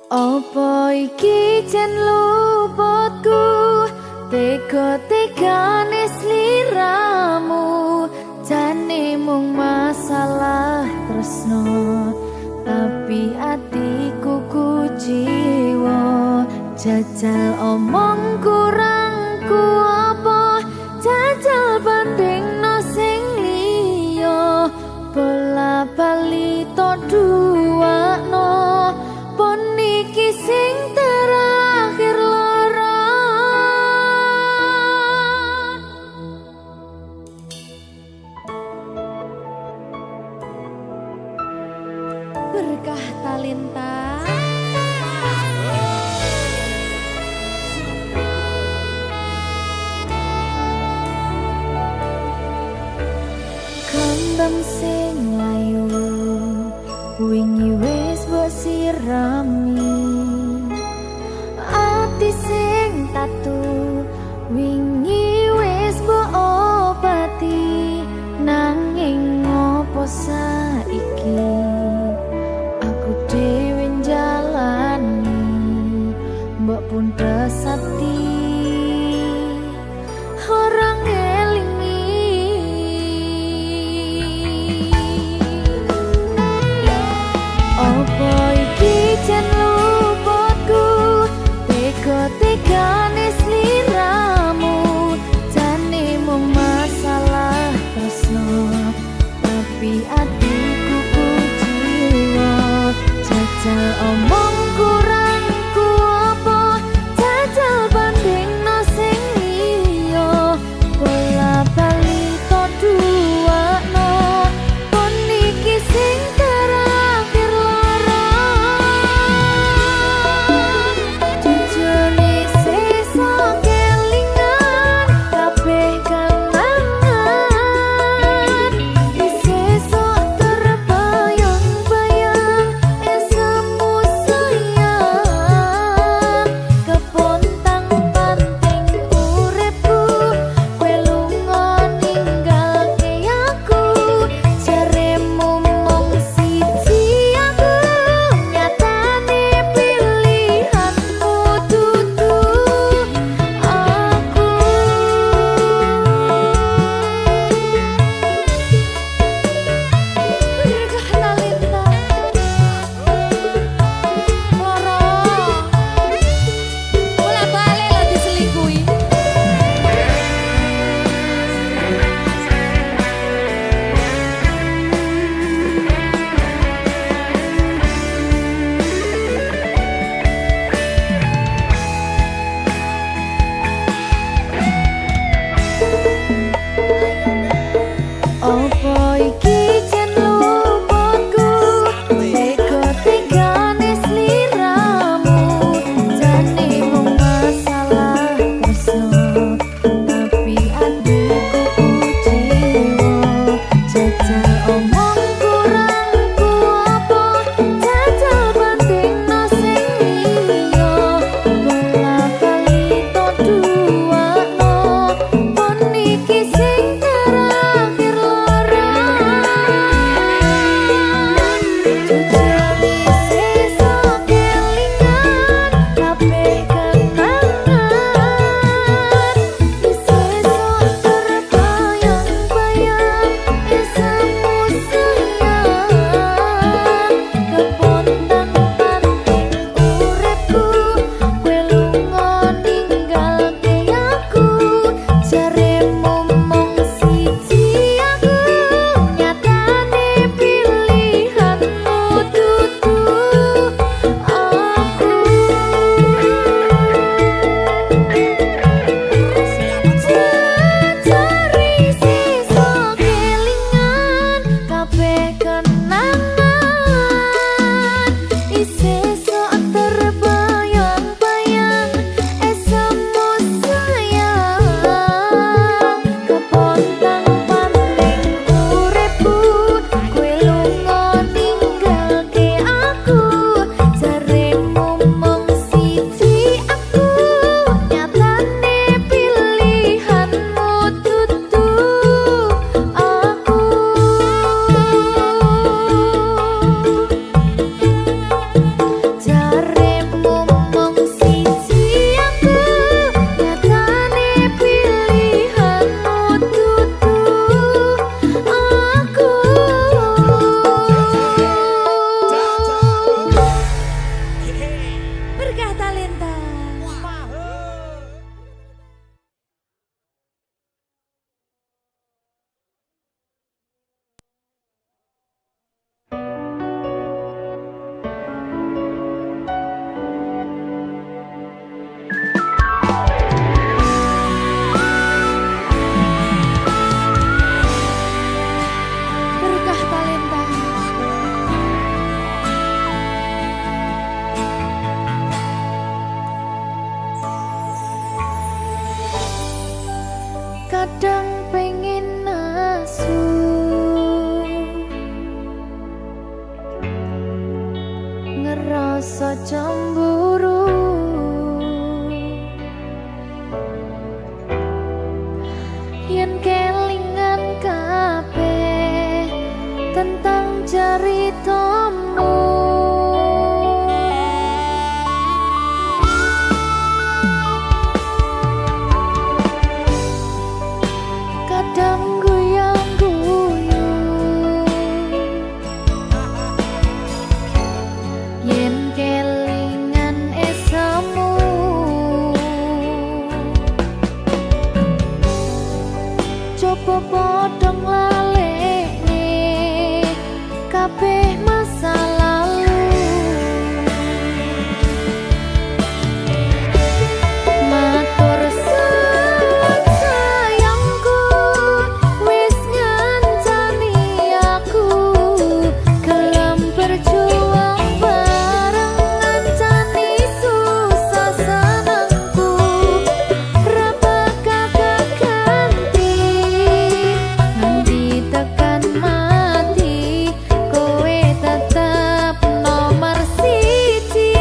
Apa iki jan luputku tega-tegane sliramu jane mung masalah tresno tapi atiku kuciwa jajal omong kurangku apa jajal bandingno sing liya bola bali to duwakno pon iki sing terakhir lara berkah talenta kembang sing layu wingi wis mbok sirami ati sing tatu wingi wis mbok obati nanging ngopo saiki aku dhewe njalani mbok pun pesati orang jan luputku tega-tegane sliramu jane mung masalah tresno tapi ati kadang pengen nasu ngerasa cemburu yen kelingan kabeh tentang ceritamu. Kadang guyang-guyu yen kelingan esamu, coba padha nglalekne kabeh masa lalu. Matur suwun sayangku, wis ngancani aku gelem berjuang bareng ngancani susah senengku. Ra bakal ganti nganti tekan mati, kowe tetep nomor siji.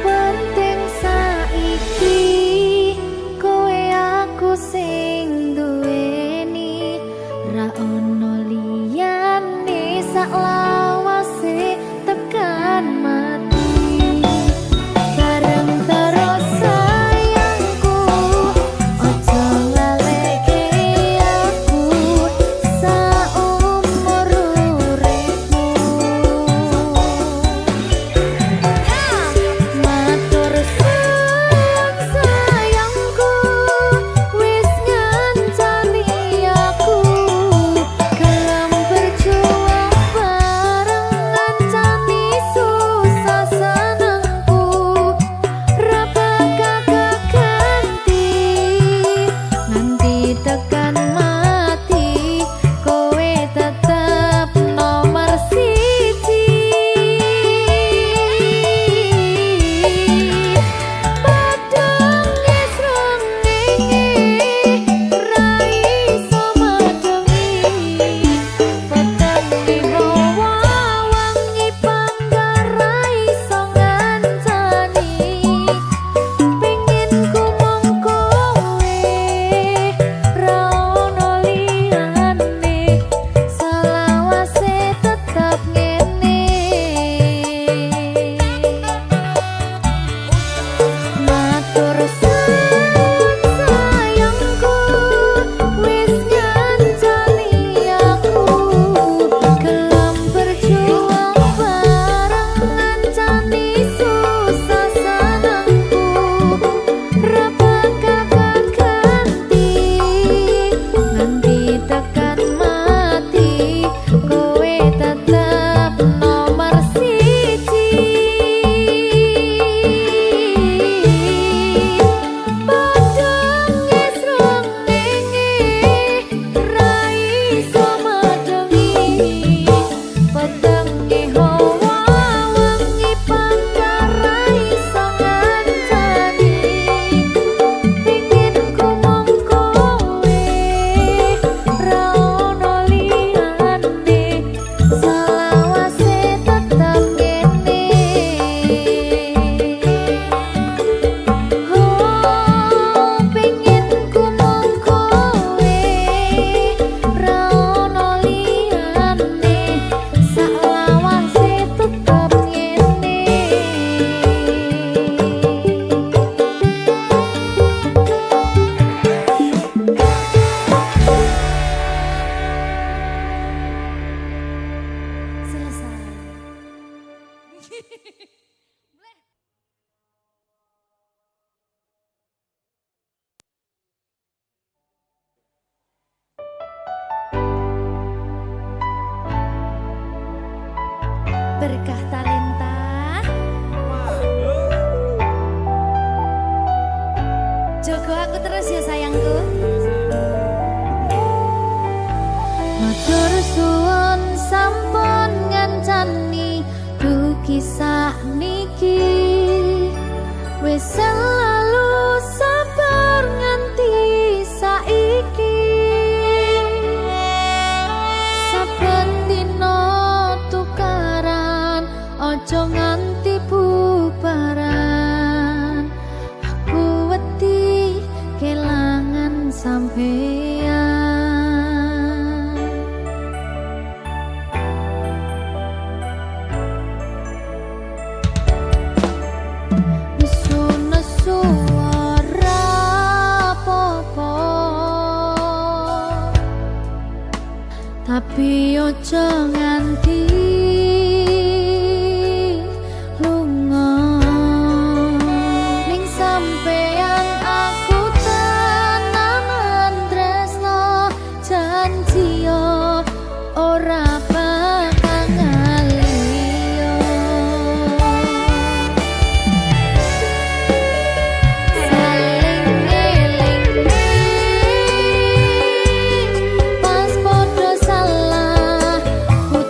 Penting saiki kowe aku sing duweni, ra ono liyane saklawase tekan mati. Bareng terus sayangku, ojo ngaleke aku saumur uripmu. Matur suwun sayangku, wis ngancani aku gelem berjuang bareng ngancani susah senengku. Ra bakal ganti nganti tekan mati, kowe tetep nomor siji. Padang esrengenge ra iso madengi, petenge hawa wangi panggar ra iso ngancani. Pengen ku mong kowe ra ono liyane, selawase tetep ngene. Matur suwun sayangku, wis ngancani aku gelem berjuang bareng ngancani susah senengku. Ra bakal ganti nganti tekan mati, kowe tetep nomor siji. Padang esrengenge ra iso madengi, petenge hawa wangi panggar ra iso ngancani. Pengen ku mong kowe ra ono liyane, selawase Berkah talenta. Jogo aku terus ya sayangku. Matur suwun sampun ngancani kisah niki wis selalu sabar nganti saiki saben dina tukaran ojo nganti bubaran aku wedi kelangan sampeyan. Tapi ojo nganti lunga ning sampeyan aku tenanan tresno janji ora bakal ngaliyo saling eling pas podo salah ku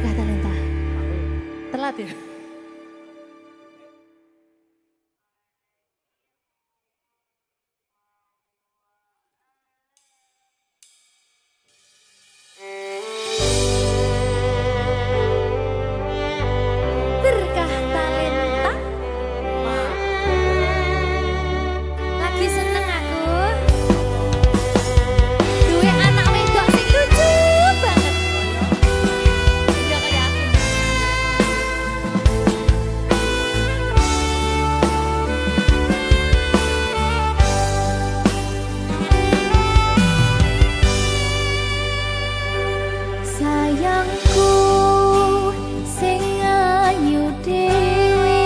berkah talenta. Telat ya? Berkah talenta. Lagi seneng aku. Duwe anak wedok sing lucu banget. Udah kayak aku. Sayangku sing ayu dhewe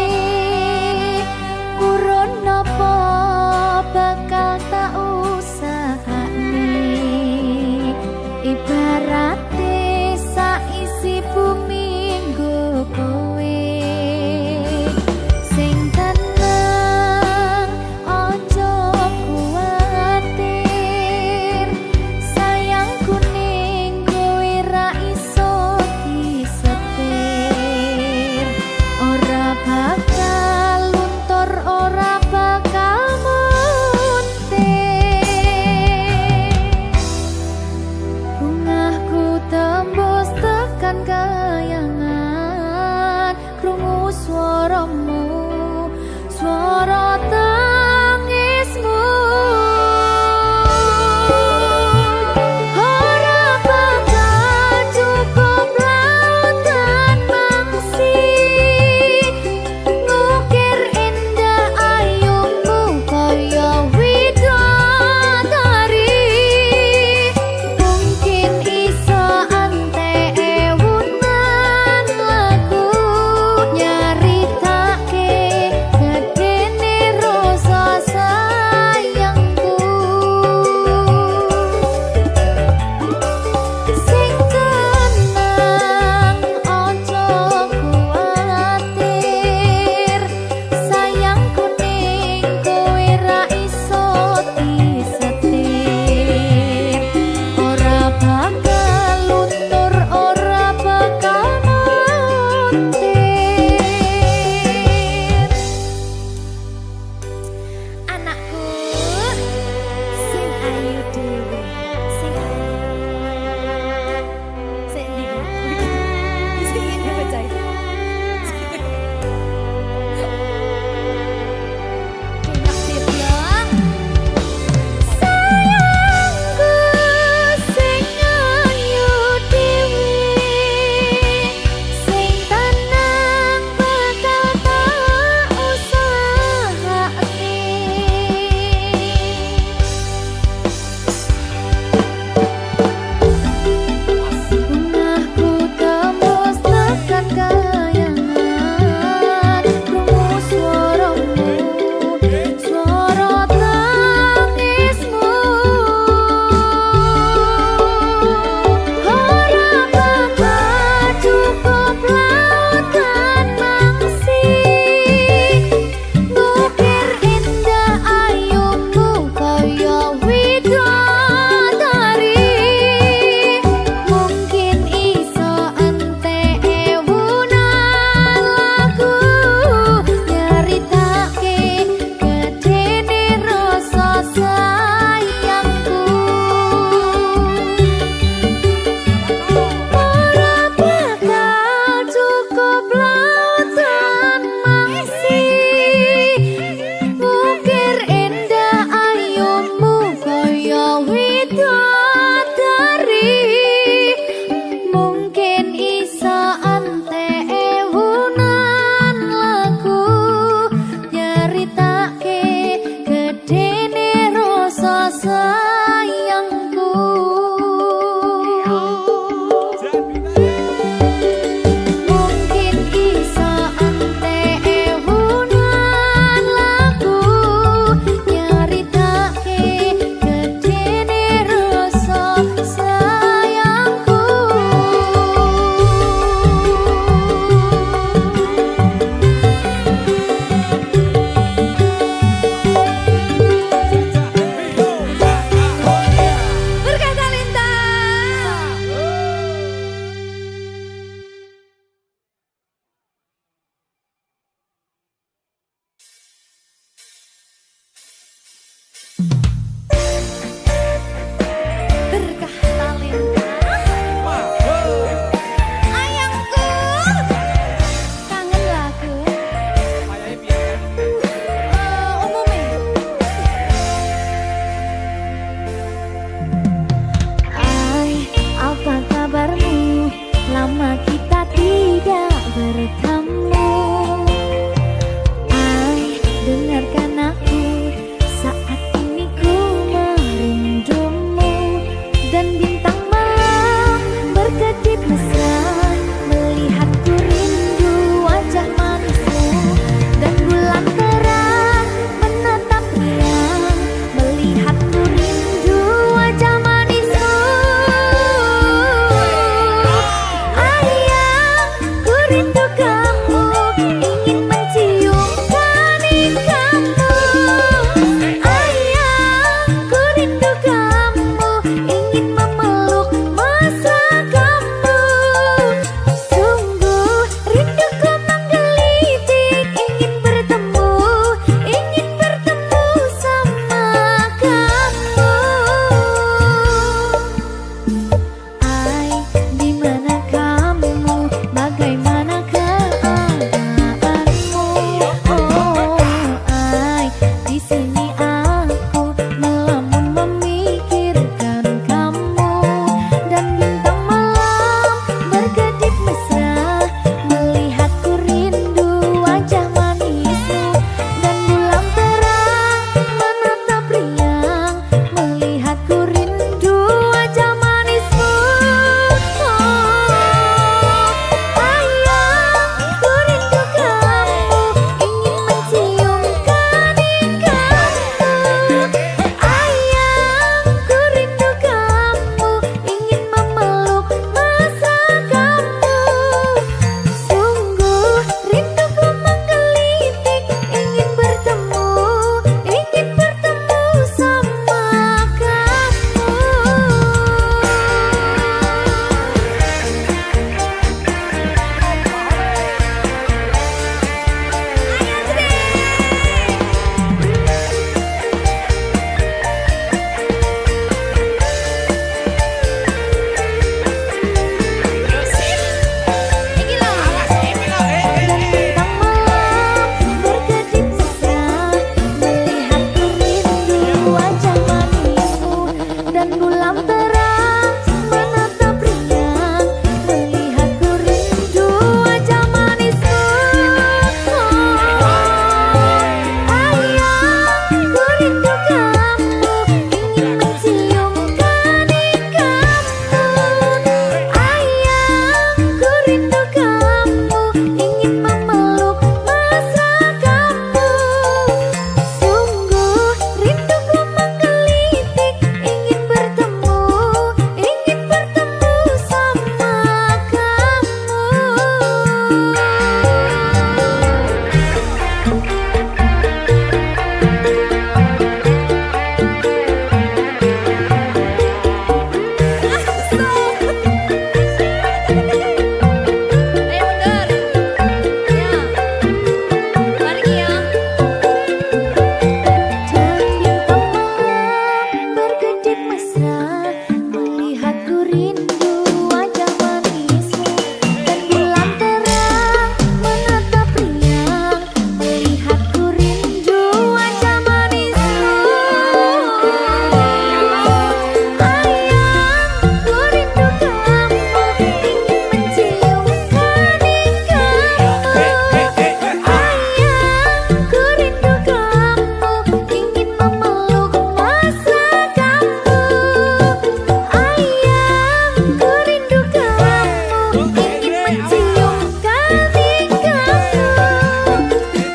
urun napa bakal tak usahane ibarate saisi bumi nggo kowe sing tenang ojo kuwatir sayangku ning kowe ra iso disetir ora bakal luntur ora bakal muntir bungahku tembus tekan kayangan krungu swaramu swara tangismu ora bakal cukup lautan mangsi ngukir indah ayumu kaya widodari mungkin iso ante ewunan lagu nyaritake gedene berkedip mesra, melihatku rindu wajah manismu, dan bulan terang menatap riang, melihatku rindu wajah manismu. Ayang, ku rindu kamu, ingin mencium kaki kamu. Ayang, ku rindu kamu, ingin memeluk masa kamu. Sungguh rinduku menggelitik, ingin bertemu sama kamu. Ay, di mana kamu? Bagaimana keadaanmu? Oh, ay, di sini aku melamun memikirkan kamu, dan bintang malam berkedip mesra, melihatku rindu wajah manismu, dan bulan terang menatap riang, melihatku rindu wajah manismu. Ayang, ku rindu kamu, ingin mencium kaki kamu. Ayang, ku rindu kamu, ingin memeluk masa kamu. Sungguh rinduku menggelitik, ingin bertemu sama kamu. Dan bintang malam berkedip mesra, melihatku rindu wajah manismu, dan bulan terang menatap riang, melihatku rindu wajah manismu. Ayang, ku rindu kamu, ingin mencium kaki kamu. Ayang, ku rindu kamu, ingin memeluk masa kamu. Sungguh rinduku menggelitik, ingin bertemu sama berkedip mesra, melihatku rindu wajah manismu, dan bulan terang menatap riang, melihatku rindu wajah manismu. Ayang, ku rindu kamu, ingin mencium kaki kamu. Ayang, ku rindu kamu, ingin memeluk masa kamu. Ayang, ku rindu kamu, ingin mencium kaki kamu.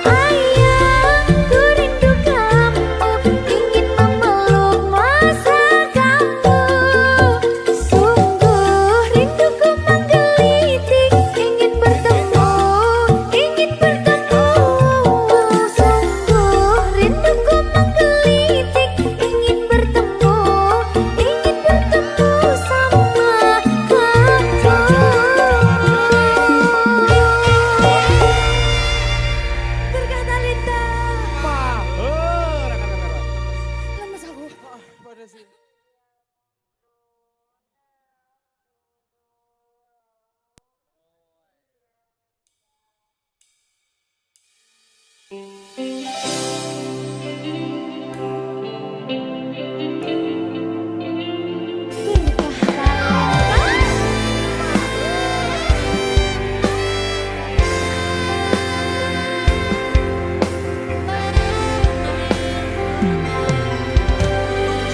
Ayang, ku rindu kamu, ingin memeluk masa kamu. Sungguh rinduku menggelitik, ingin bertemu Sungguh rinduku menggelitik, ingin bertemu sama kamu. Berkata Linda, lemes aku.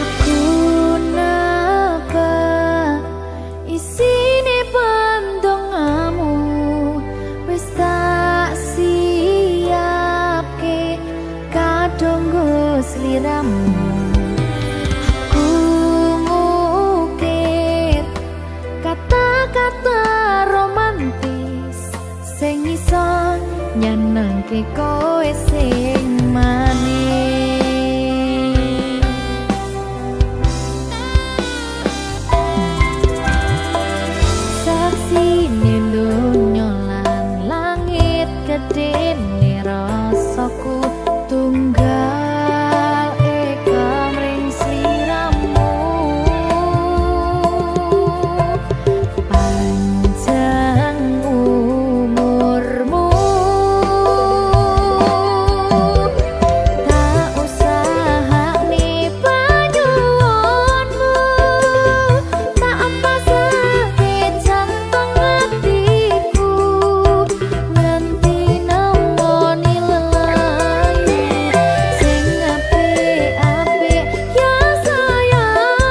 Aku napa isine tak romantis sing iso nyenengke kowe sing manis. Saksine donya lan langit gedene rasaku tunggal eka mring sliramu. Panjang umurmu, tak usahane panyuwunmu, tak empasake jantung hatiku, nganti nemoni lelayu sing apik-apik ya sayang.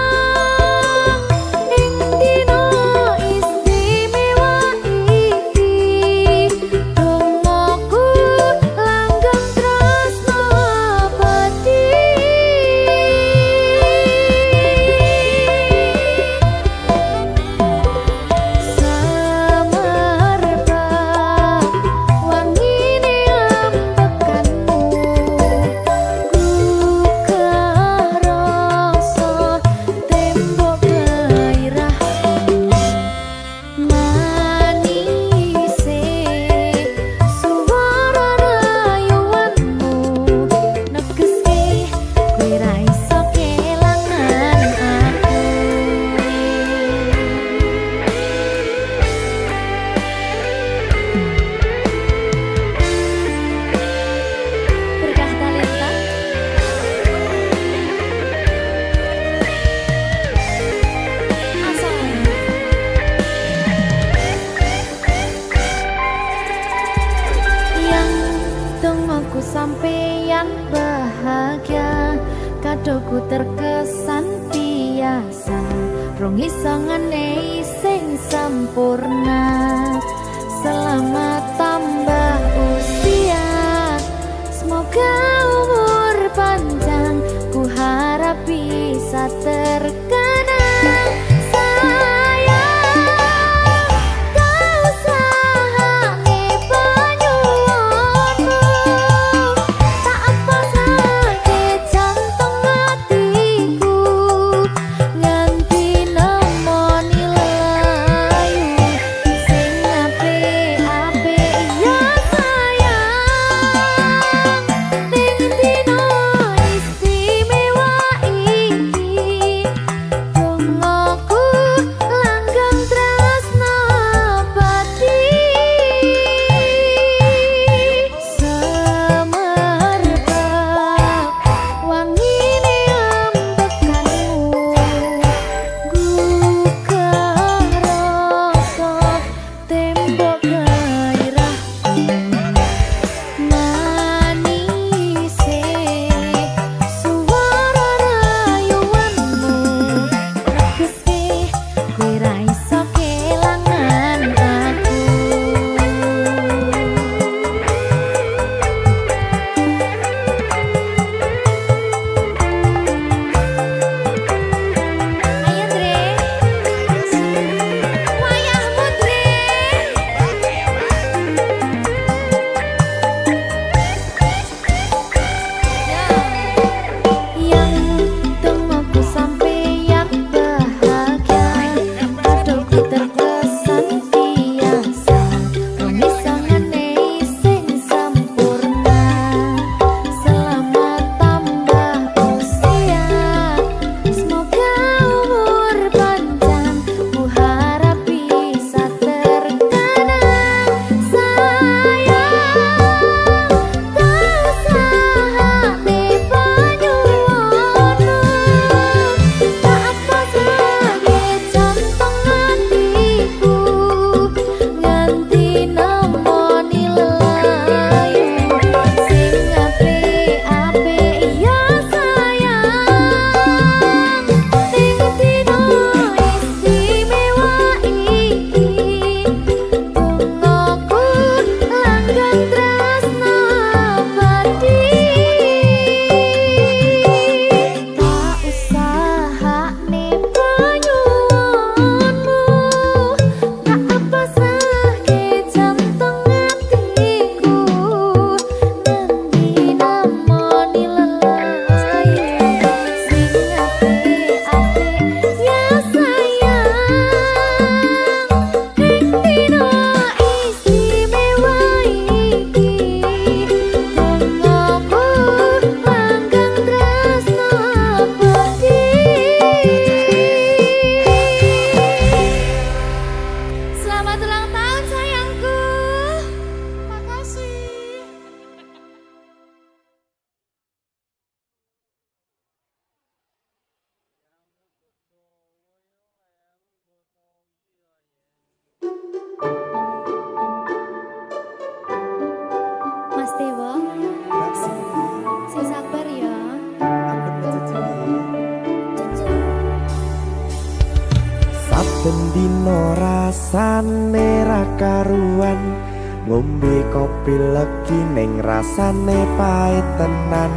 Ing dina istimewa iki dongaku langgeng tresno abadi. Samarba wangine ambekanmu, gugah rasa tembok gairahku, manise suara rayuanmu negeske kowe ra iso kelangan aku. Berkah talenta asal yang tungguku sampeyan bahagia, kadoku terkesan biasa, rong iso ngenehi sing sempurna. Selamat tambah usia, semoga umur panjang, ku harap bisa terkenang. Sayang, kau usahane panyuwunmu, tak empasake jantung hatiku, nganti nemoni lelayu sing apik-apik rasane ra karuan, ngombe kopi legi ning rasane pahit tenan,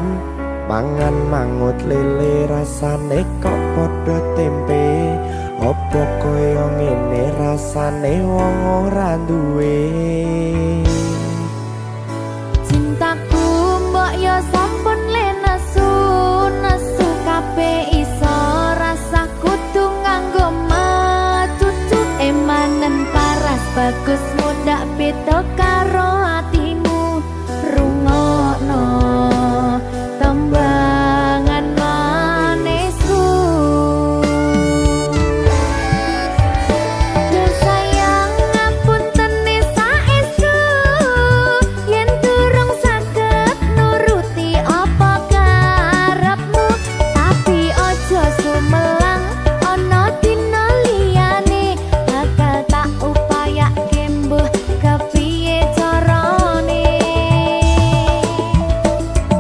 mangan mangut lele rasane kok padha tempe, opo koyo ngene rasane wong ora duwe. Cintaku mbok yo sampun le nesu kabeh iso rasa kudu nganggo matutu emanen paras bagus mundak beda karo atimu rungokno tembangan manisku. Duh sayang ngapunten saestu yen durung saged nuruti apa karepmu, tapi aja sumelang ana dina liyane bakal tak upayake mbuh kepiye carane.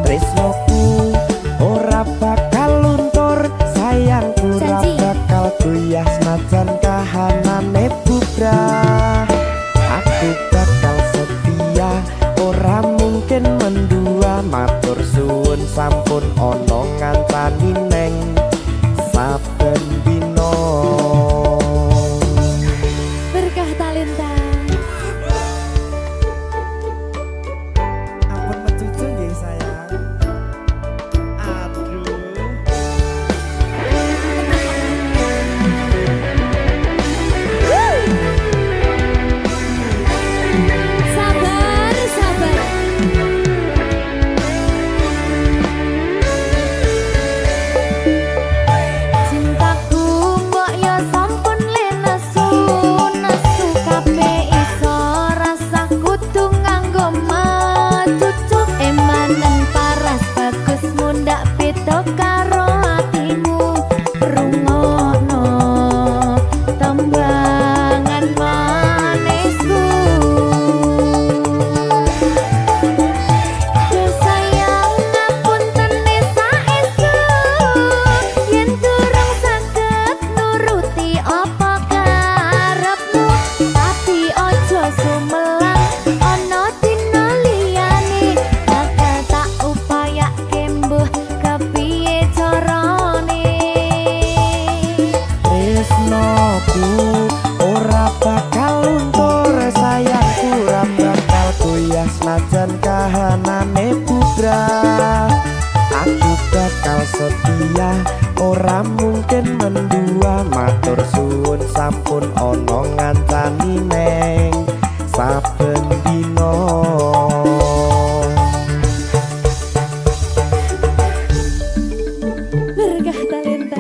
Tresnoku ora bakal luntur, sayangku ora Janji. bakal goyah senajan kahanane bubrah. Aku bakal setia, ora mungkin mendua, matur suwun sampun ana ngancani neng saben dina. Berkah talenta. Ampun mecucu nggih sayang. Aduh. Sabar, sabar. Cintaku mbok yo sampun le nesu kabeh iso rasa kudu nganggo matutu emanen paras bagus mundak beda karo atimu rungokno tembangan manisku. Duh sayang ngapunten saestu yen durung saged nuruti apa karepmu, tapi aja sumelang ana dina liyane bakal tak upayake mbuh kepiye carane. Tresnoku ora bakal luntur, sayangku ora bakal goyah senajan kahanane bubrah. Aku bakal setia, ora mungkin mendua, matur suwun sampun ana ngancani neng saben dina. Berkah talenta.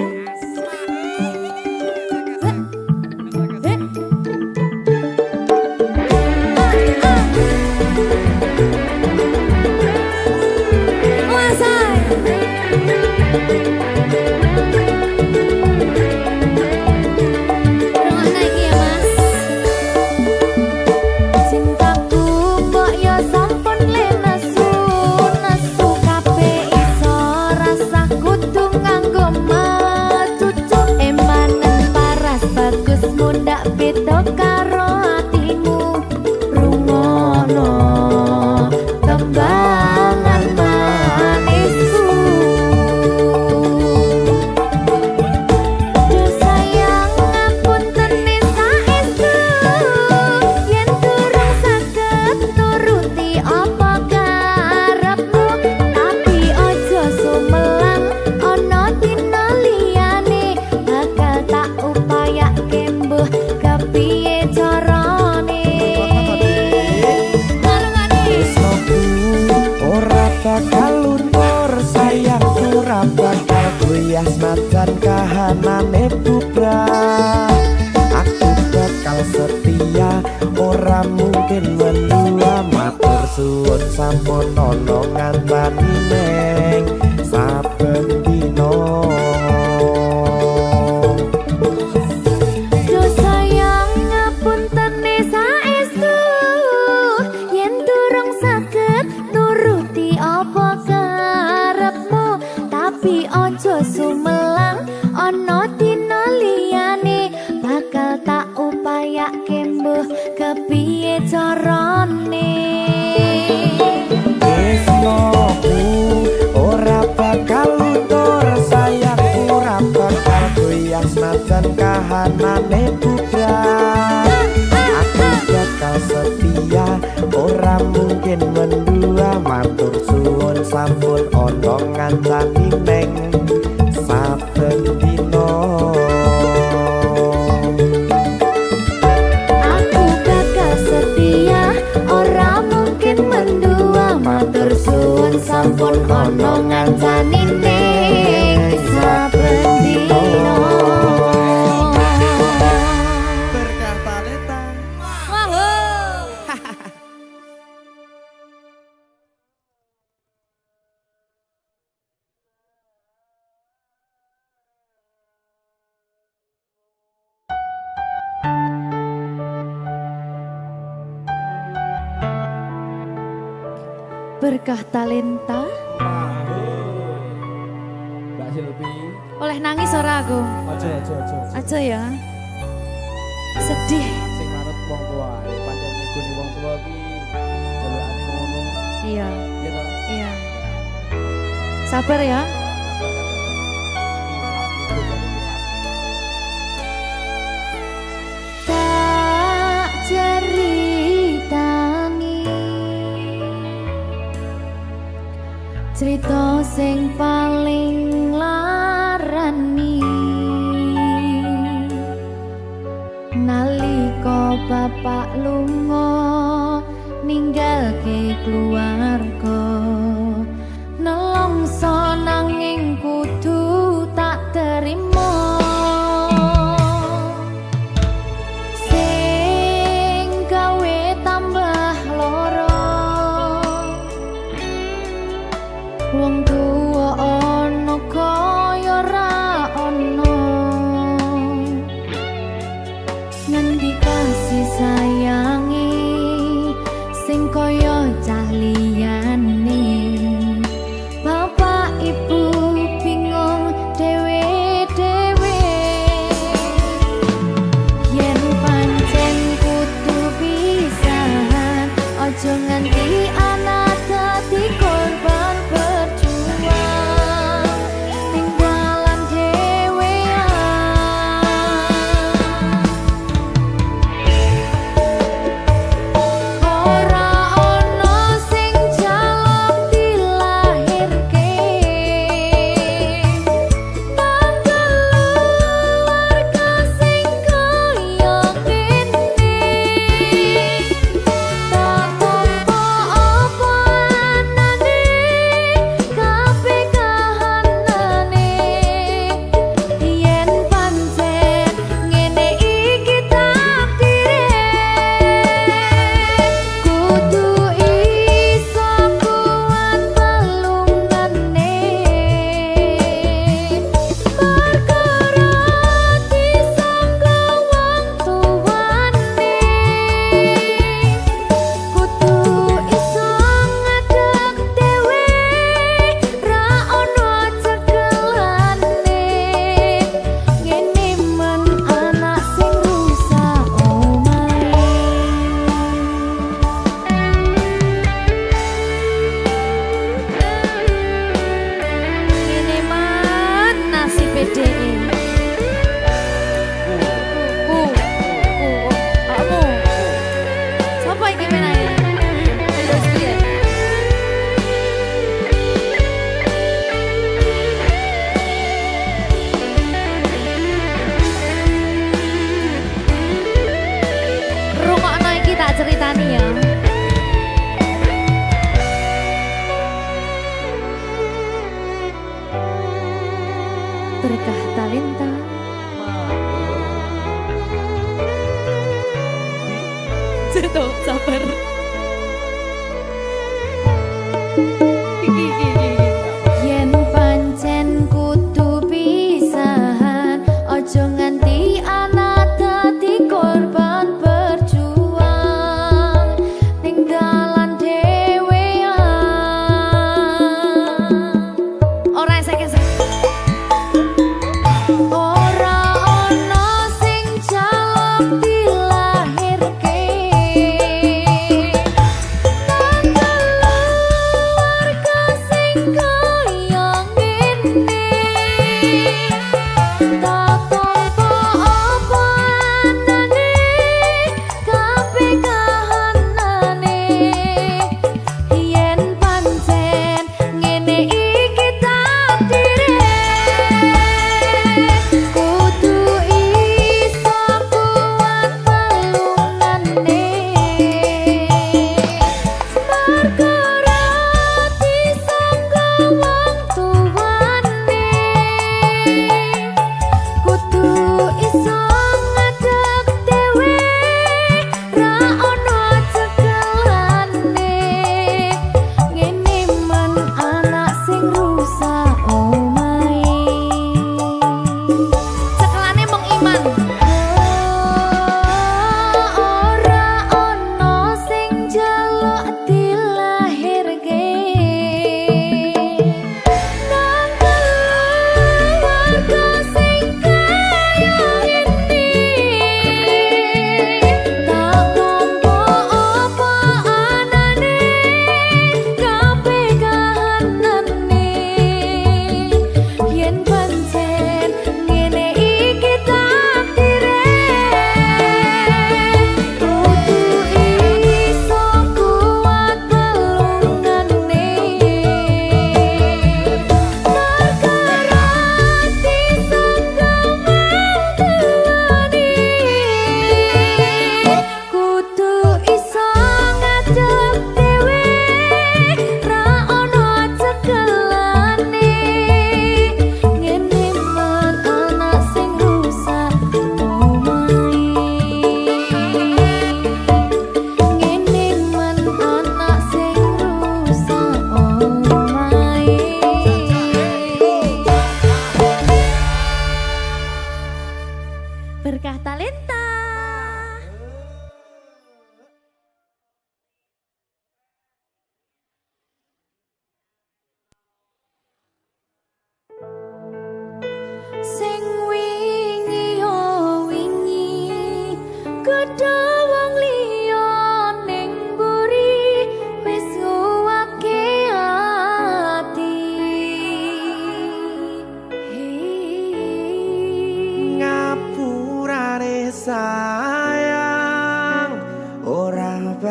Cintaku mbok yo sampun le nesu kabeh iso rasa kudu nganggo matutu emanen paras bagus mundak beda karo atimu rungokno tembangan manisku. Duh sayang ngapunten saestu yen durung saged nuruti apa karepmu, tapi aja sumelang ana dina liyane bakal tak upayake mbuh kepiye carane. Tresnoku ora bakal luntur, sayangku ora bakal goyah senajan kahanane bubrah. Aku bakal setia, ora mungkin mendua, matur suwun sampun ana ngancani neng saben dina. Duh sayang ngapunten saestu yen durung saged nuruti apa karepmu, tapi aja sumelang ana dina liyane bakal tak upayake mbuh kepiye carane Tresnoku ora bakal luntur sayangku ora bakal goyah senajan kahanane bubrah aku bakal setia ora mungkin mendua matur suwun sampun ana ngancani neng saben dina aku bakal setia ora mungkin mendua matur suwun sampun ana ngancani ning saben dina berkah talenta berkah talenta Mbak Silvi, oleh nangis ora aku aja ya sedih sing manut wong tua, pancen ngikuni wong tua ki jalukane ngono. iya Ya toh? iya sabar ya tak ceritani cerita sing paling larani nalika bapak lunga ninggalke keluarga nelongso nanging kudu tak terima sing gawe tambah loro wong tuwa ana kaya ra ana ngendi kasih sayangi sing kaya cah liyane bapak ibu bingung dhewe-dhewe yen pancen kudu pisahan aja nganti anak dadi korban berjuang ning dalan ora ana sing jaluk dilahirke keluarga sing kaya kene tak tampa apa anane kabeh kahanane yen pancen ngene iki takdire kudu iso kuat balungane perkara disangka wong tuwane kudu iso ngadeg dhewe ra ono cekelane ngene men anak sing rusak omahe ngene men nasib dhewe kamu siapa iki menane terus piye rungokno iki tak ceritani ya berkah talenta Ceto, sabar. Yen pancen kudu pisahan, ojo nganti anak dadi korban berjuang ning dalan dhewean. Ora esek-esek. Ora ono sing jaluk dilahirke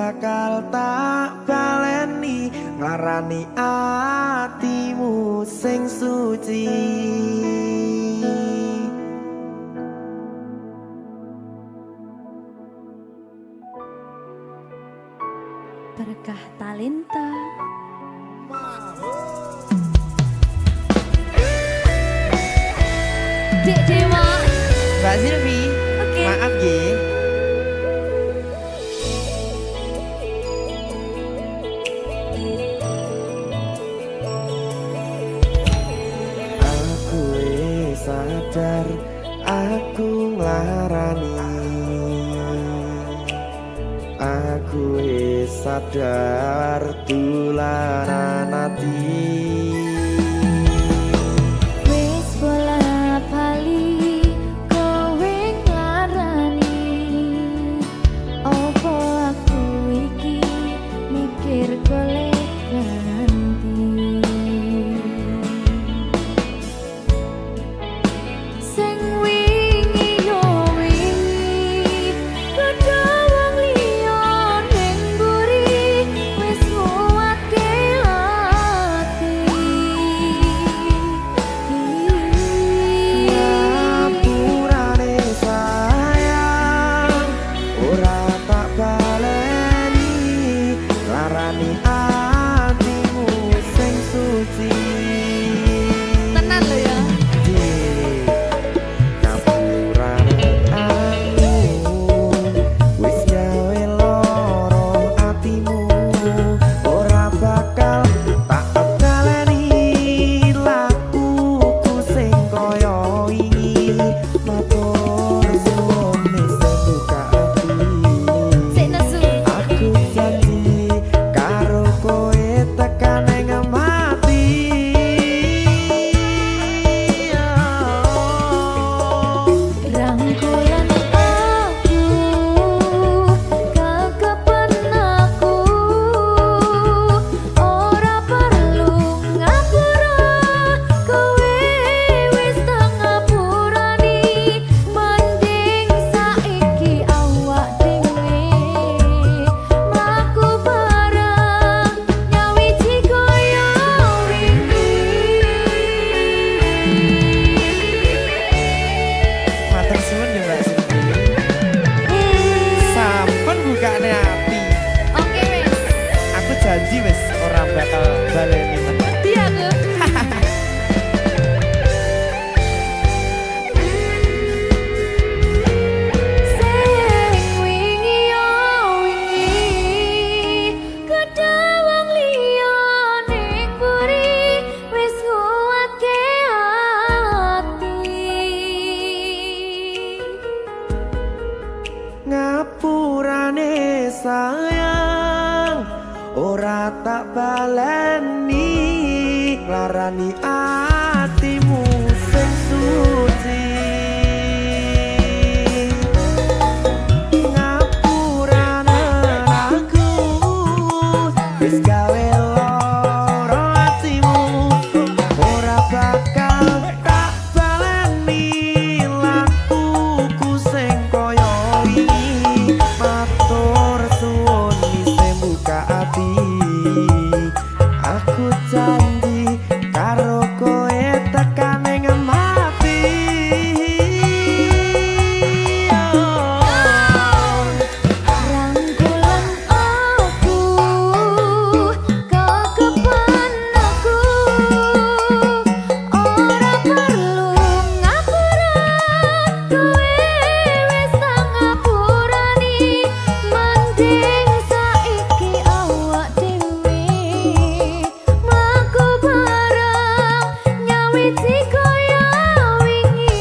bakal tak baleni nglarani atimu sing suci. Berkah talenta. Dek Dewa. Mbak Silvi, Oke. maaf ye. Aku wis sadar, aku nglarani. Aku wis sadar tulanan ati. Wis bola bali kowe nglarani. Opo aku iki mikir golek ganti. Sing wingi yo wingi padha wong liya ning mburi wis nguwatke ati. Ngapurane sayang, ora tak baleni larani atimu sing suci. Tenan lho ya. Ngapurane aku wis gawe loro atimu, ora bakal tak baleni lakuku sing kaya wingi. Matur suwun wis buka ati. Sik nesu. Aku janji karo kowe tekan ing mati. Rangkulan aku kekepen aku ora perlu ngapura kowe wis tak ngapurani mending saiki awak dhewe mlaku bareng nyawiji kaya Matur suwun ya Mbak Silvi. Sampun bukane ati. Oke wis. Aku janji wis ora bakal baleni meneh. Wedi aku. Sing wingi yo wingi kedawang liya ning mburi wis nguwatke ati. Ngapurane sayang, ora tak baleni larani atimu sing suci. Ngapurane aku wis gawe loro atimu, ora bakal tak baleni lakuku sing kaya wingi. Matur suwun wis buka ati. Aku janji karo kowe tekan ing mati. Rangkulan aku kekepen aku ora perlu ngapura kowe wis tak ngapurani mending saiki awak dhewe mlaku bareng nyawiji kaya wingi.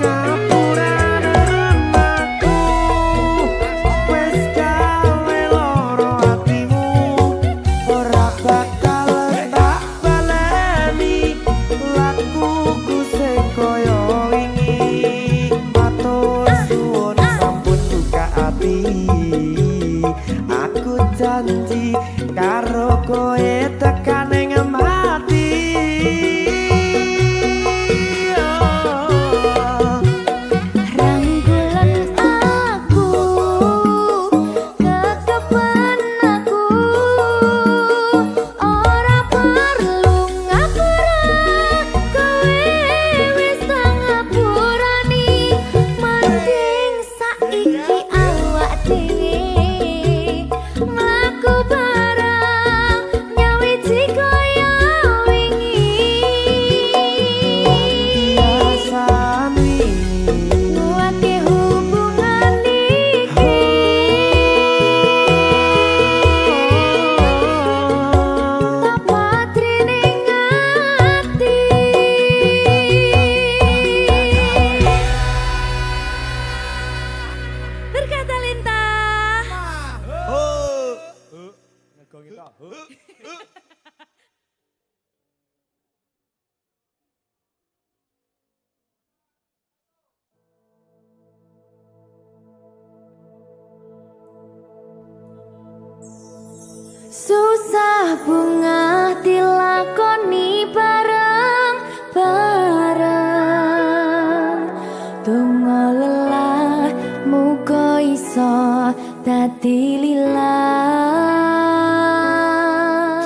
Ngapurane aku wis gawe loro atimu, ora bakal tak baleni lakuku sing kaya wingi. Matur suwun sampun buka ati. Aku janji karo kowe tekan ing mati. Rangkulan Susah bunga dilakoni bareng-bareng. Donga lelah muga iso dadi lillah.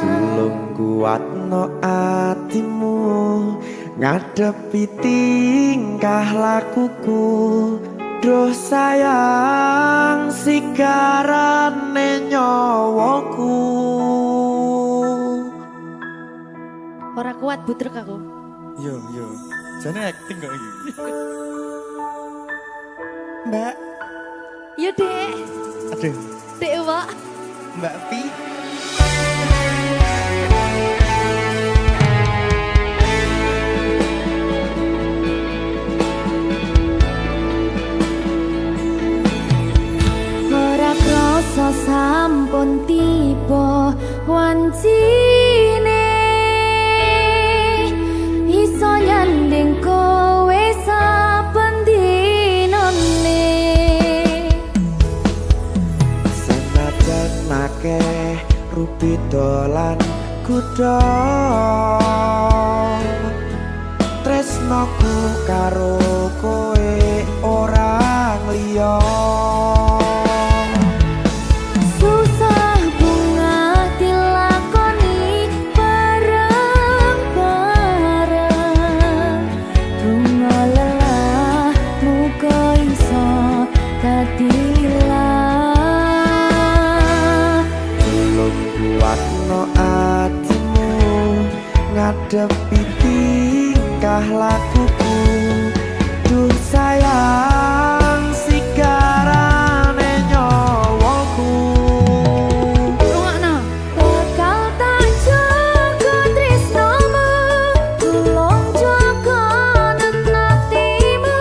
Tulung kuatno atimu ngadepi tingkah lakuku. Duh sayang sigarane nyawaku. Ora kuat butrek aku. Yo. Jane acting kok iki. Mbak, Yo Dek. aduh, Dek Wak. Mbak Pi. Ora krasa sampun tiba wancine. Iso nyanding kowe saben dinane. Senajan akeh rupi dolan kuda. Tresnoku karo kowe orang liya. Susah bunga dilakoni bareng-bareng. Bunga lelah muga iso dadi lillah. Tulung kuatno atimu ngadepi tingkah lakuku. Duh sayang sigarane nyawaku. Rungokno. Bakal tak jaga tresnomu, tulung jaga nenatimu.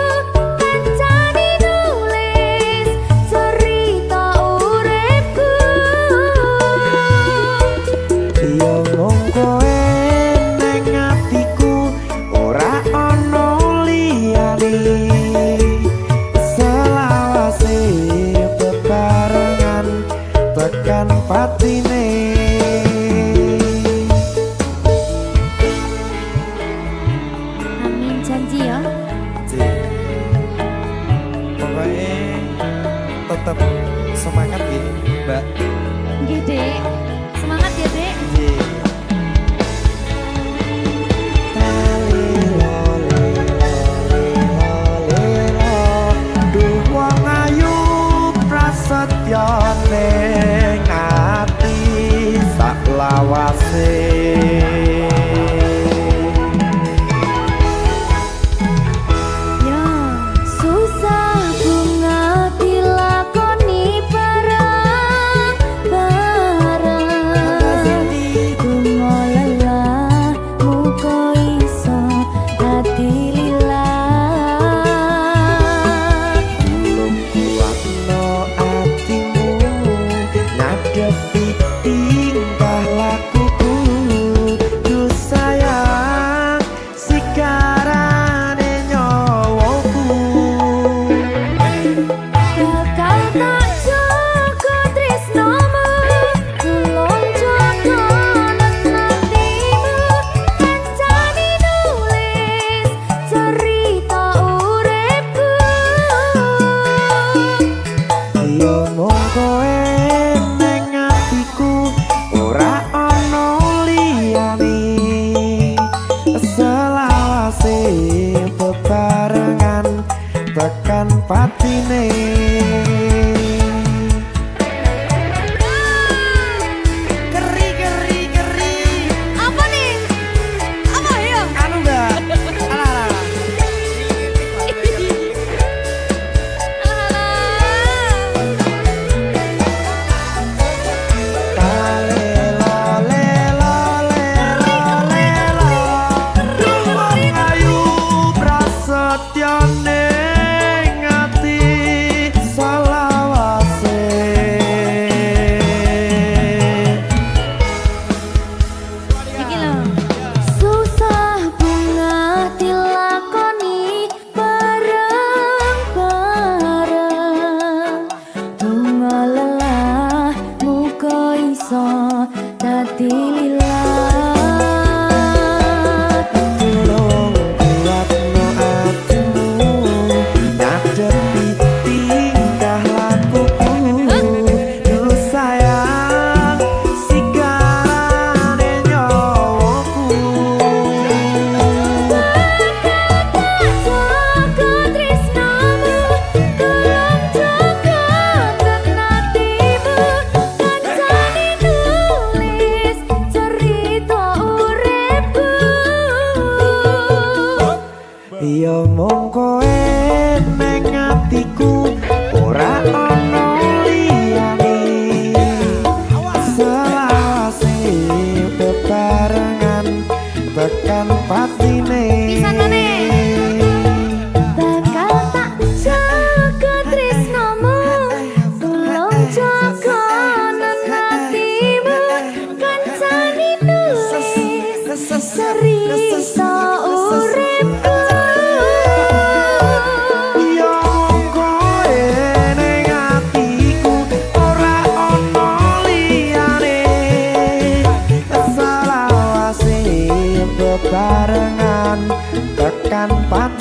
Kancane nulis cerita uripku. Yo mung kowe ning atiku ora ana liyane. Selawase bebarengan tekan patine. Amin janji ya. Pokoknya tetap semangat ya, Mbak. Nggih, Dek. Semangat ya, Dek. Duh wong ayu prasetyo ning ati sak lawase. Ya, susah bunga dilakoni bareng-bareng. Bunga lelah muga iso dadi lillah. Tulung kuatno atimu ngadepi tingkah lakuku. Duh sayang sigarane nyawaku. Bakal tak jaga tresnomu, tulung jaga nenatimu. Kancane nulis cerita uripku. Yo mung kowe ning atiku ora ana liyane. Selawase bebarengan tekan patine. Keri. Apa nih? Apa ya? Anu Mbak. Alah. Duh wong ayu prasetyo ning ati salah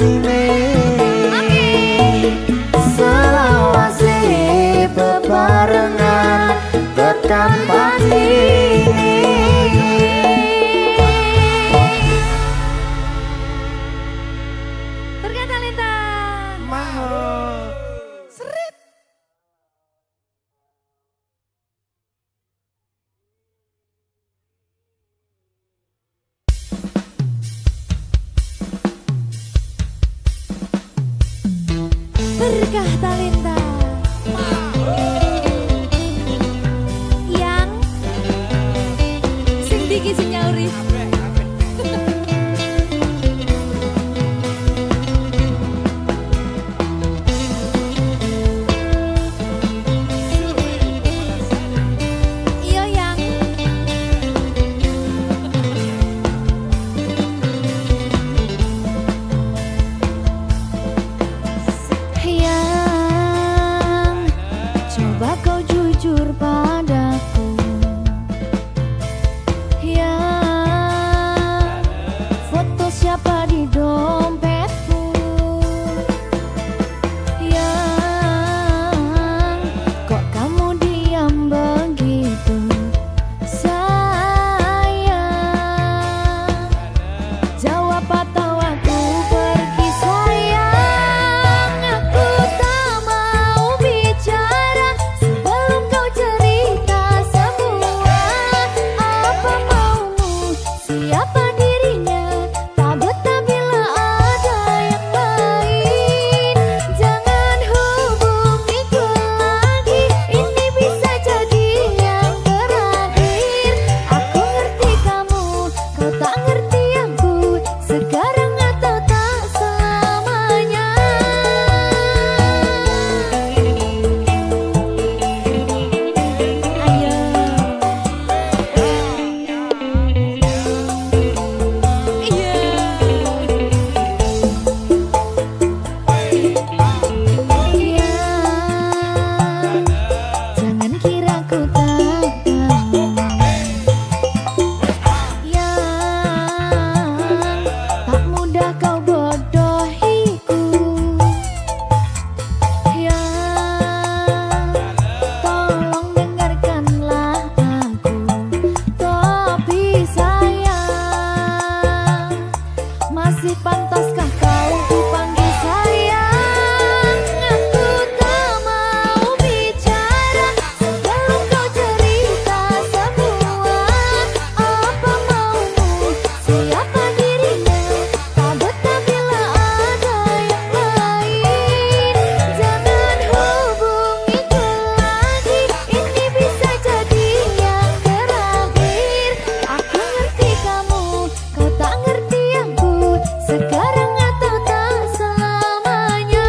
patine selawase bebarengan tekan patine. Berkat Talenta. Mahal. Seret. Berkah Talenta. Yang sing diki sing nyauri. Iya yang yang coba kau jujur padaku, yang foto siapa di dompetmu, yang kok kamu diam begitu sayang. Jawab atau aku pergi sayang. Aku tak mau bicara sebelum kau cerita semua. Apa maumu, siapa dirinya, tak betah bila ada yang lain. Jangan hubungiku lagi, ini bisa jadi yang terakhir. Aku ngerti kamu, kau tak ngerti aku, sekarang atau tak selamanya. Ayo. Jangan kira ku tak tahu yang tak mudah kau bodohiku, yang tolong dengarkanlah aku. Tapi sayang, masih pantaskah kau dipanggil sayang? Aku tak mau bicara sebelum kau cerita semua. Apa maumu, siapa dirinya, tak betah bila ada yang lain. Jangan hubungiku lagi, ini bisa jadi yang terakhir. Aku ngerti kamu, kau tak ngerti aku, sekarang atau tak selamanya.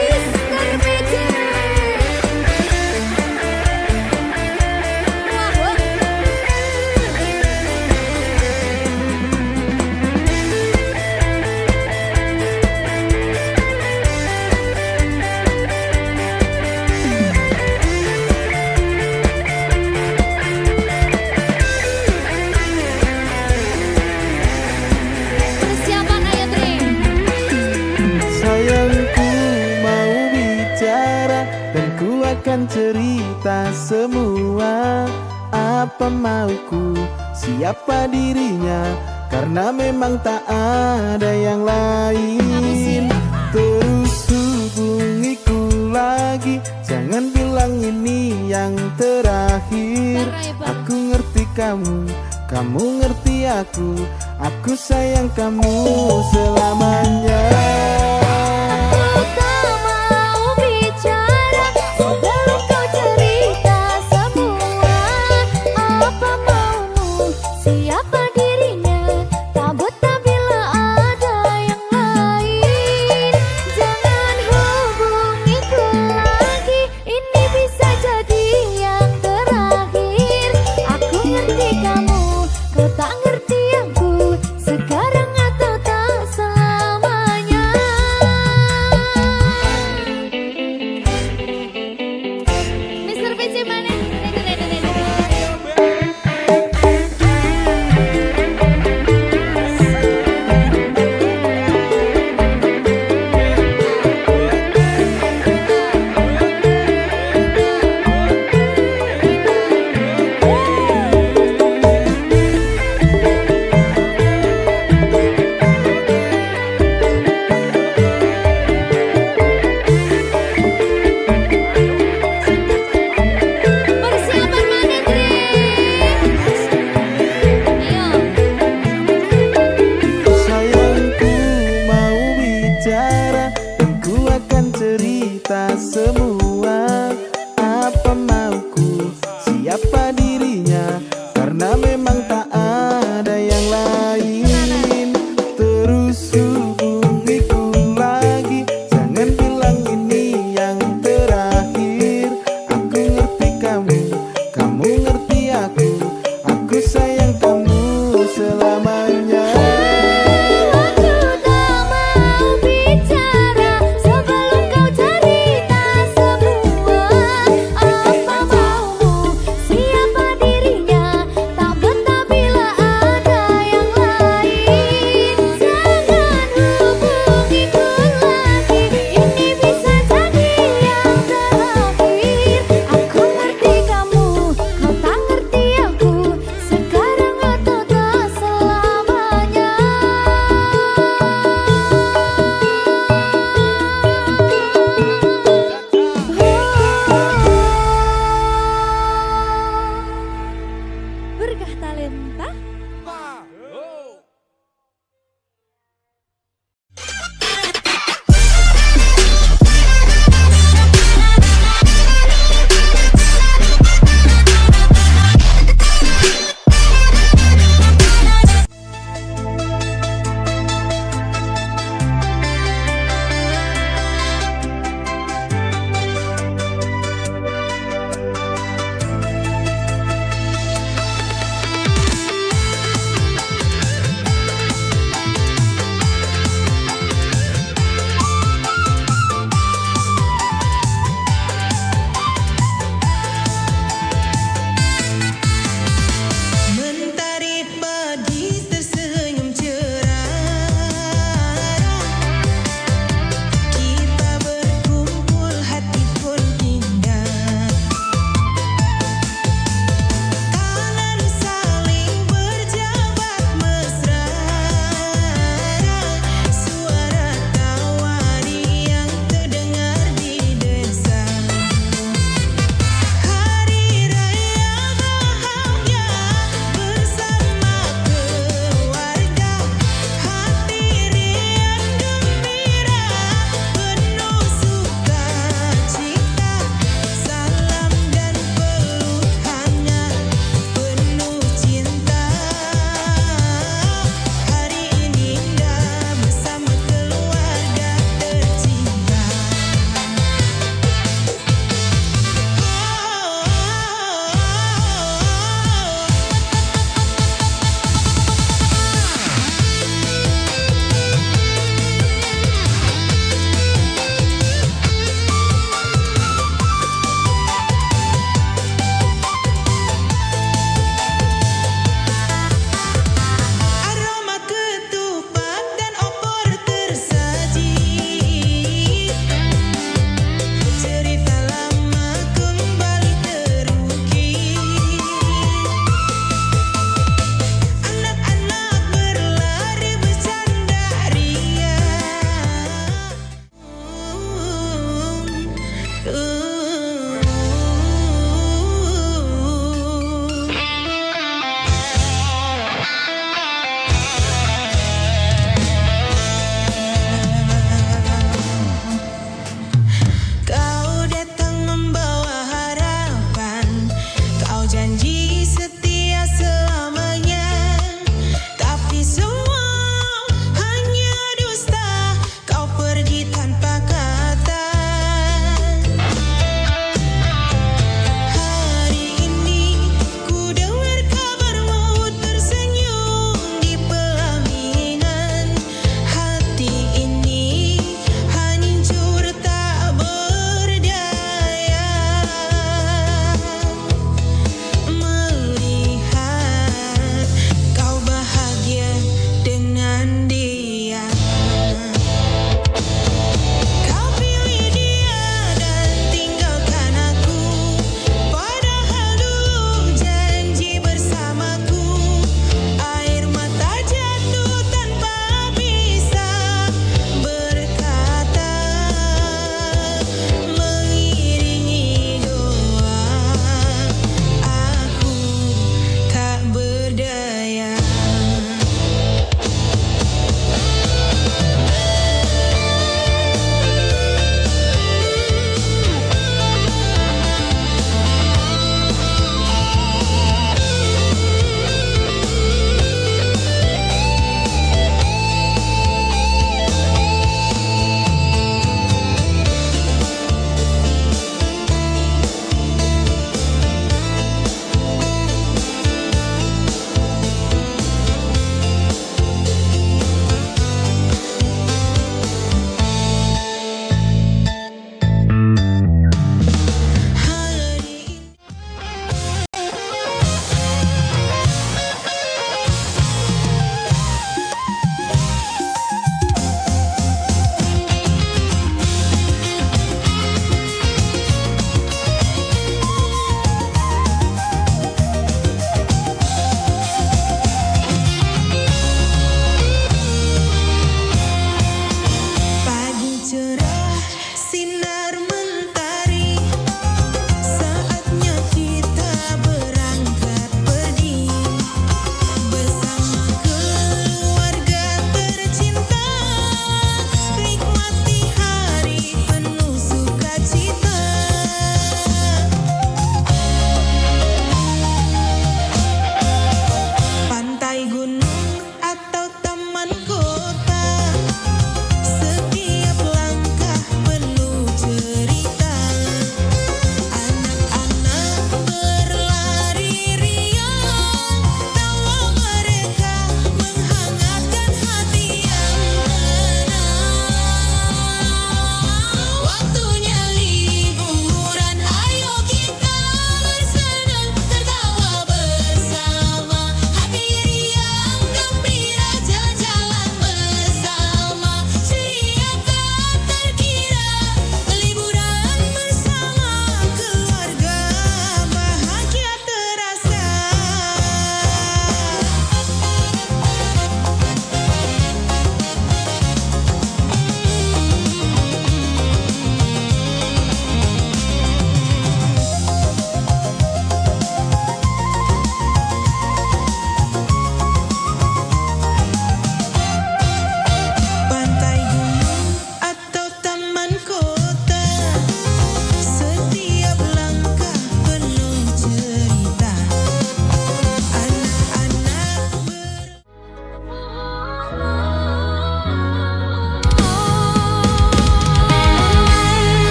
Mr. Magic. Persiapan ayo Tri. Sayangku mau bicara dan ku akan cerita semua. Apa mauku, siapa dirinya, karena memang tak ada yang lain. Terus hubungiku lagi, jangan bilang ini yang terakhir. Aku ngerti kamu, kamu ngerti aku sayang kamu selamanya. Aku tak mau bicara sebelum kau cerita semua. Apa maumu, siapa dirinya, tak betah bila ada yang lain. Jangan hubungiku lagi, ini bisa jadi yang terakhir. Aku ngerti kamu, kau tak ngerti aku, sekarang atau tak selamanya. semua apa mauku. Siapa dirinya, karena memang tak ada yang lain. Terus hubungiku lagi, jangan bilang ini yang terakhir. Aku ngerti kamu, kamu ngerti aku sayang kamu selamanya. Aku tak mau bicara sebelum kau cerita semua.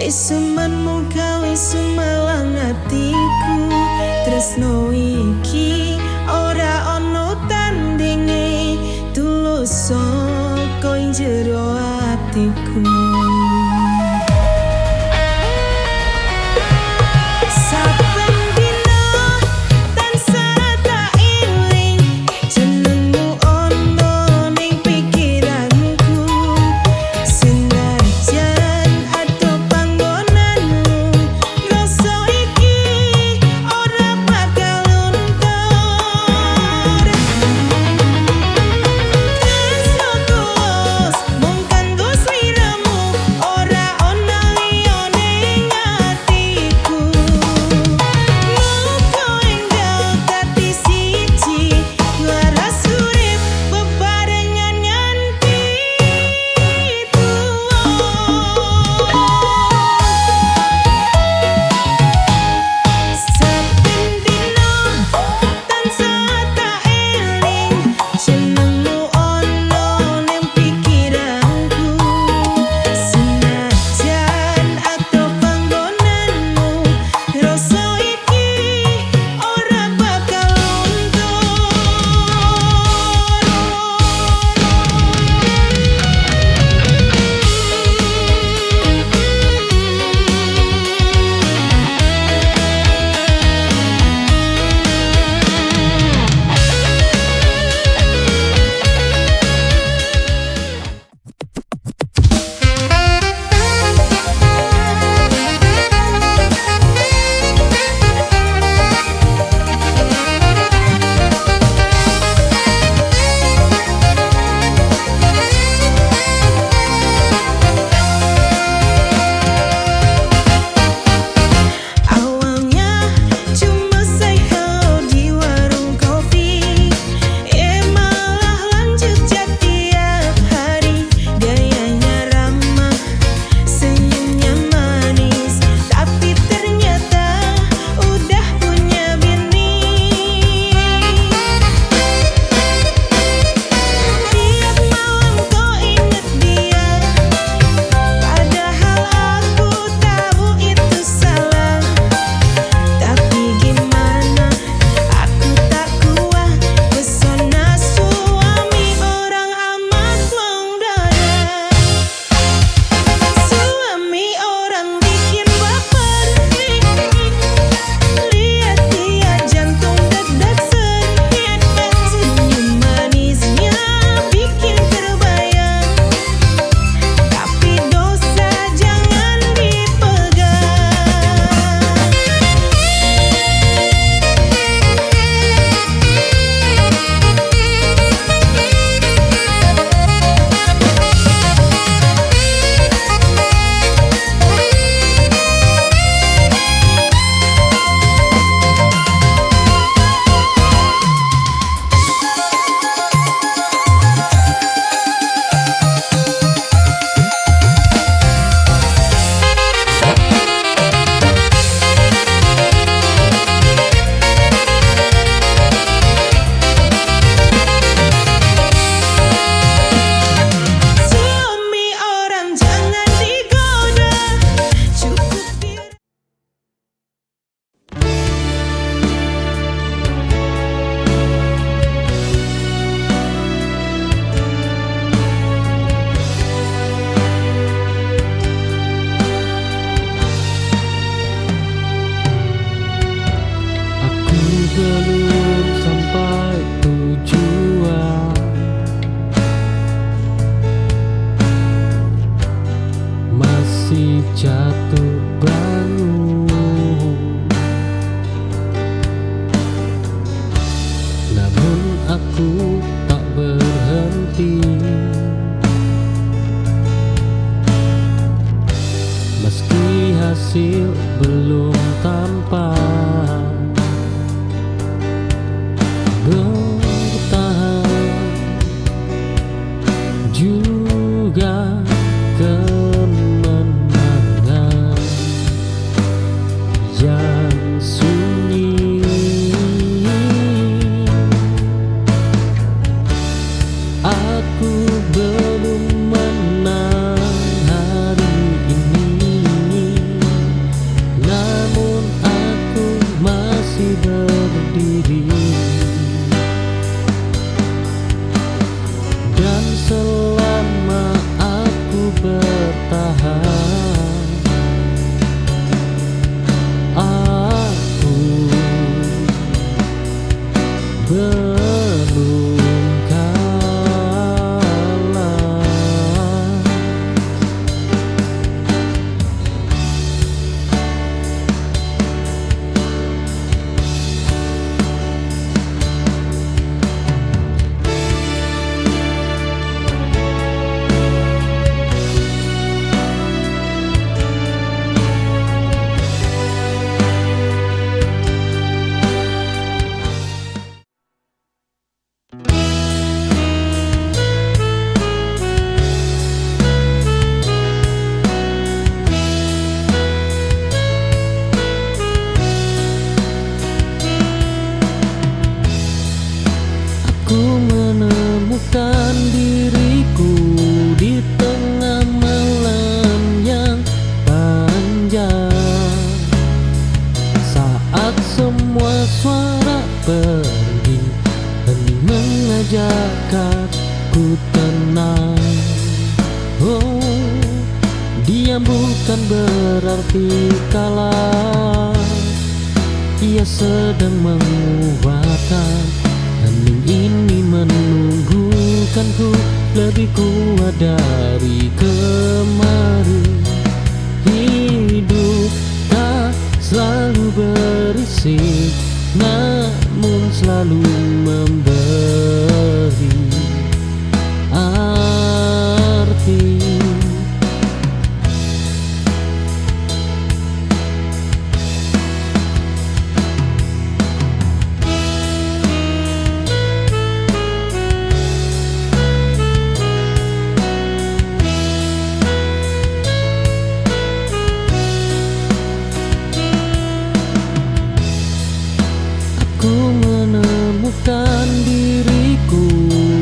Isumanmu gawe sumalang atiku. Tresno iki ora ono tandinge, tulus saka ing jero atiku. belum sampai tujuan, masih jatuh bangun. Namun aku tak berhenti, meski hasil belum tampak. Bertahan juga kemenangan yang sunyi. Aku belum menang hari ini, bukan berarti kalah. Ia sedang menguatkan, hening ini menunggukanku lebih kuat dari kemarin. Hidup tak selalu berisik, namun selalu memberi arti. Ku menemukan diriku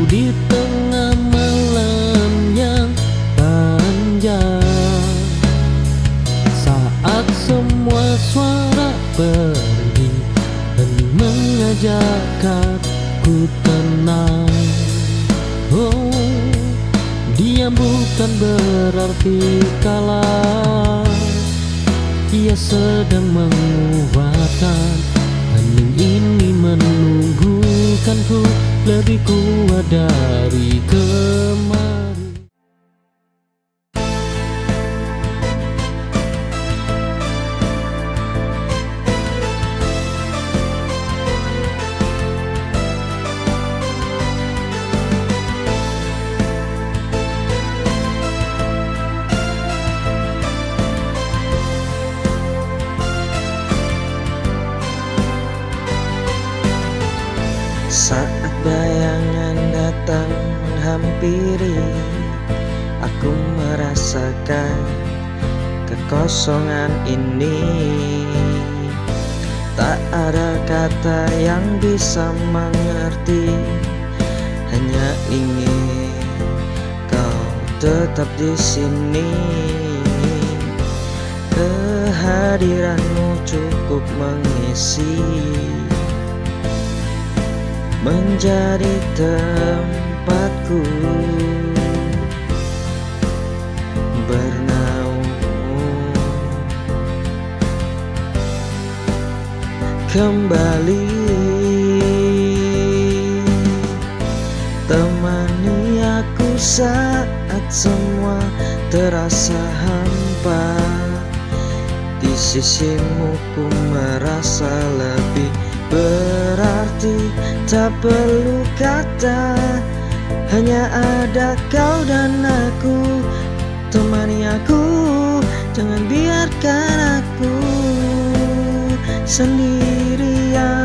di tengah malam yang panjang, saat semua suara pergi, hening mengajak aku tenang. Oh, diam bukan berarti kalah. Ia sedang menguatkan, hening ini menunggukanku lebih kuat dari kemarin. Saat bayangan datang menghampiri, aku merasakan kekosongan ini. Tak ada kata yang bisa mengerti, hanya ingin kau tetap di sini. Kehadiranmu cukup mengisi, menjadi tempatku bernaung. Kembali temani aku saat semua terasa hampa. Di sisimu ku merasa lebih berarti, tak perlu kata, hanya ada kau dan aku. Temani aku, jangan biarkan aku sendirian.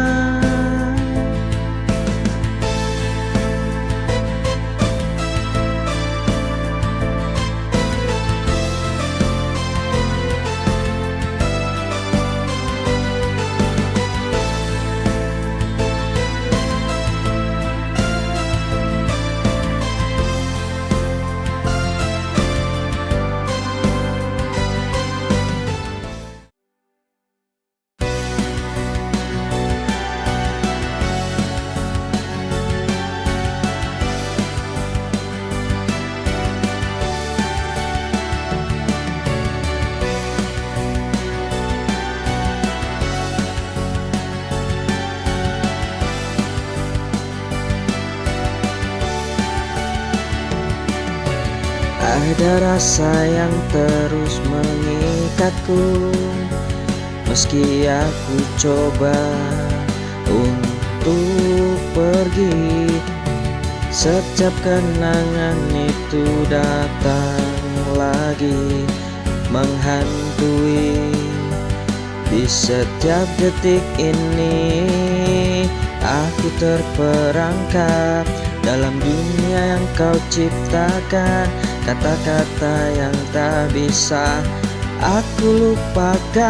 Ada rasa yang terus mengikatku, meski aku coba untuk pergi. Setiap kenangan itu datang lagi, menghantui. Di setiap detik ini aku terperangkap dalam dunia yang kau ciptakan. Kata-kata yang tak bisa aku lupakan.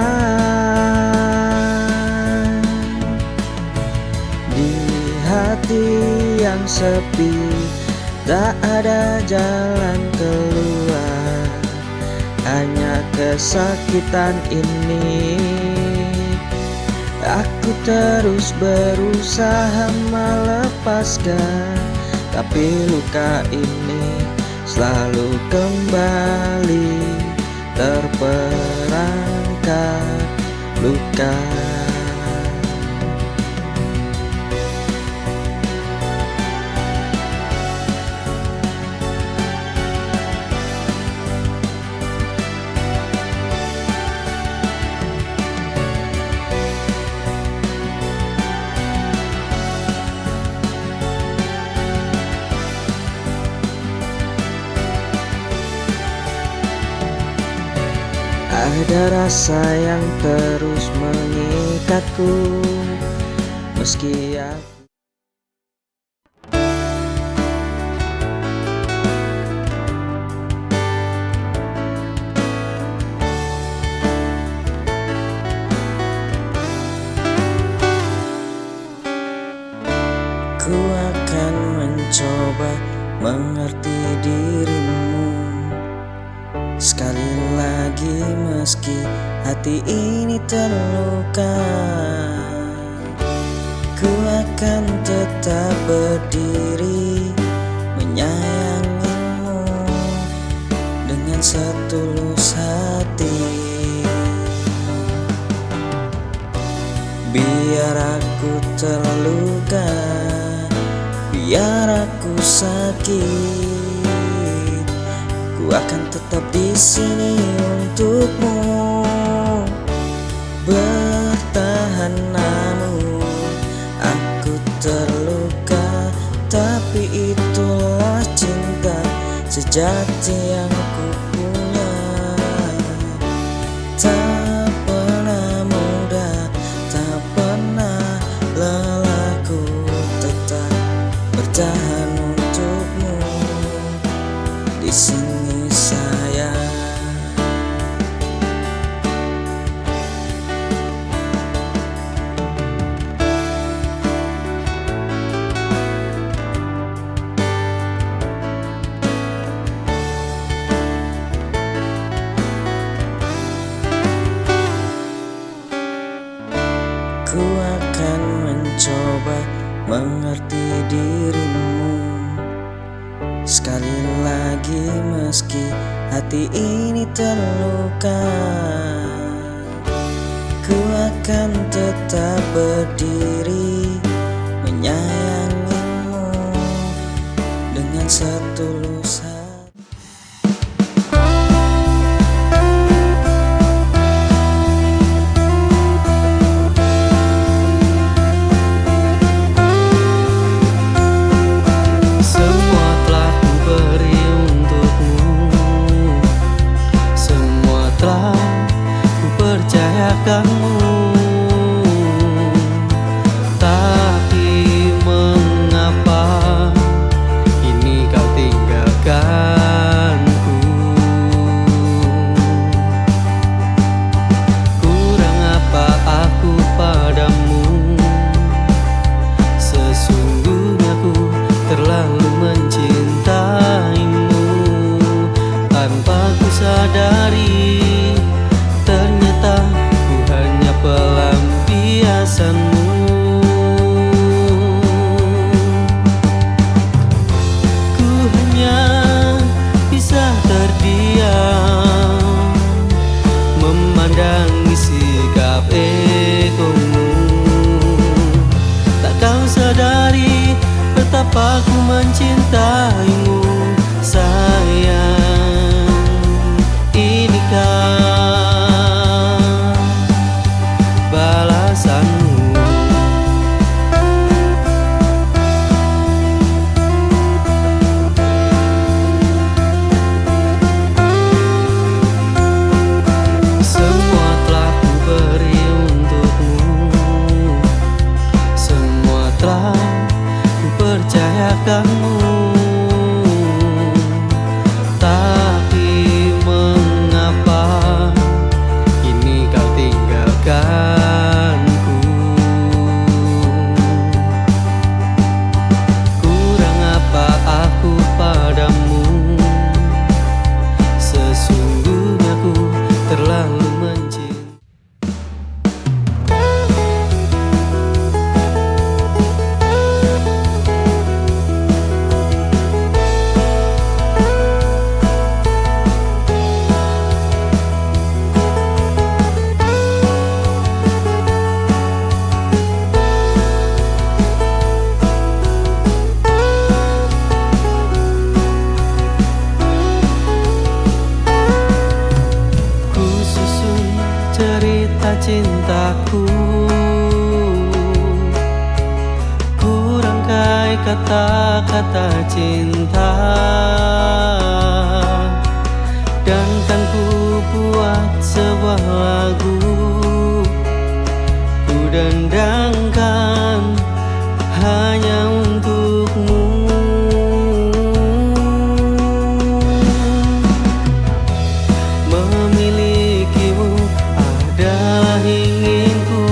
Di hati yang sepi tak ada jalan keluar, hanya kesakitan ini. Aku terus berusaha melepaskan, tapi luka ini selalu kembali terperangkap luka. Ada rasa yang terus mengikatku, meski aku ku akan mencoba mengerti dirimu sekali lagi, meski hati ini terluka. Ku akan tetap berdiri menyayangimu dengan setulus hati. Biar aku terluka, biar aku sakit, ku akan tetap di sini untukmu. Bertahan namun aku terluka, tapi itulah cinta sejati yang ku punya. Tak pernah mudah, tak pernah lelah, ku tetap bertahan untukmu di sini sayang. Ku akan mencoba mengerti dirimu sekali lagi, meski hati ini terluka. Ku akan tetap berdiri menyayangimu dengan setulus hati. Kamu, tapi mengapa ini kau tinggalkanku? Kurang apa aku padamu? Sesungguhnya ku terlalu mencintaimu tanpa ku sadari. Ternyata pelampiasanmu. Ku hanya bisa terdiam memandangi sikap egomu. Tak kau sadari betapa ku mencintaimu sayang. Inikah balasanmu? Semua telah ku beri untukmu, semua telah ku percayakanmu, tapi mengapa kini kau tinggalkan? Padamu, sesungguhnya ku terlalu mencintai. cerita cintaku, ku rangkai kata-kata cinta, dan kan ku buat sebuah lagu, ku dendangkan hanya untukmu. Memilikimu adalah inginku,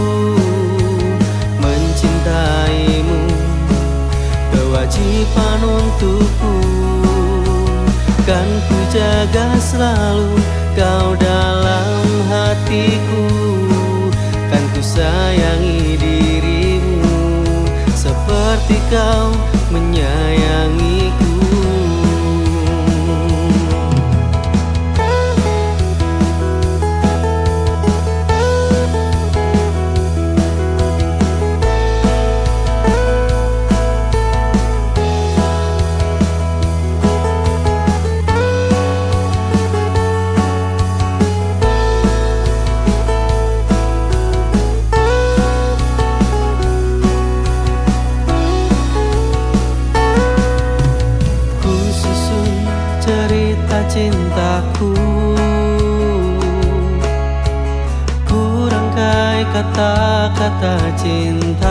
mencintaimu kewajiban untukku. Kan ku jaga selalu kau dalam hatiku, kan ku sayangi dirimu seperti kau menyayangiku. Cerita cintaku, ku rangkai kata-kata cinta,